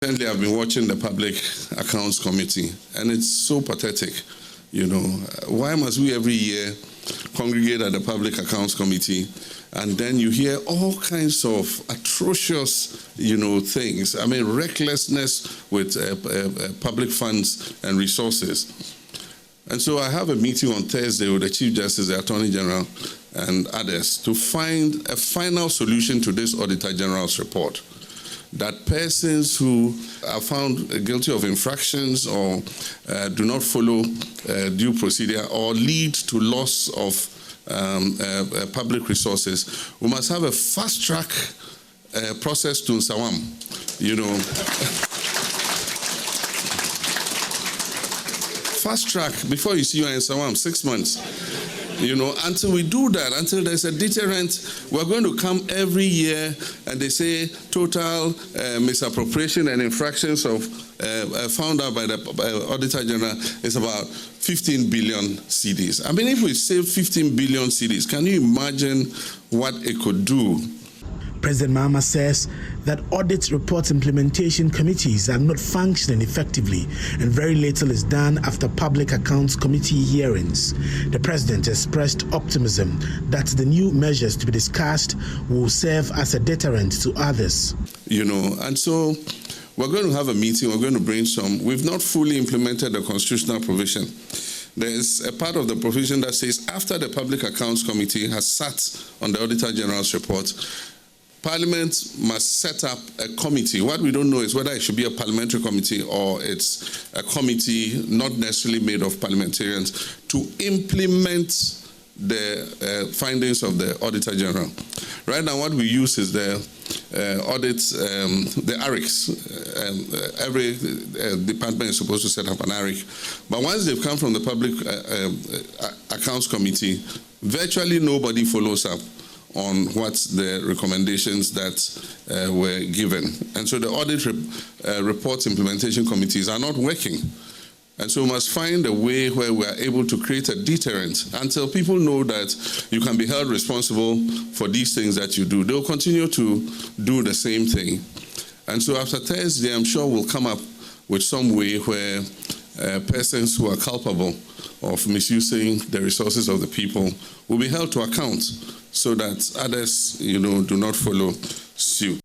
Recently, I've been watching the Public Accounts Committee, and it's so pathetic. Why must we every year congregate at the Public Accounts Committee, and then you hear all kinds of atrocious, things. I mean, recklessness with public funds and resources. And so I have a meeting on Thursday with the Chief Justice, the Attorney General, and others to find a final solution to this Auditor General's report. That persons who are found guilty of infractions or do not follow due procedure or lead to loss of public resources, we must have a fast-track process to Nsawam. Fast-track, before you see you in Nsawam, 6 months. Until we do that, until there's a deterrent, we're going to come every year and they say total misappropriation and infractions of found out by the Auditor General is about 15 billion cedis. I mean, if we save 15 billion cedis, can you imagine what it could do? President Mahama says that audit report implementation committees are not functioning effectively and very little is done after Public Accounts Committee hearings. The president expressed optimism that the new measures to be discussed will serve as a deterrent to others. And so we're going to have a meeting, we're going to brainstorm. We've not fully implemented the constitutional provision. There is a part of the provision that says after the Public Accounts Committee has sat on the Auditor General's report, Parliament must set up a committee. What we don't know is whether it should be a parliamentary committee or it's a committee not necessarily made of parliamentarians to implement the findings of the Auditor General. Right now, what we use is the audits, the ARICs. Every department is supposed to set up an ARIC. But once they've come from the Public Accounts Committee, virtually nobody follows up on what the recommendations that were given. And so the audit reports implementation committees are not working. And so we must find a way where we are able to create a deterrent until people know that you can be held responsible for these things that you do. They'll continue to do the same thing. And so after Thursday, I'm sure we'll come up with some way where persons who are culpable of misusing the resources of the people will be held to account so that others, do not follow suit.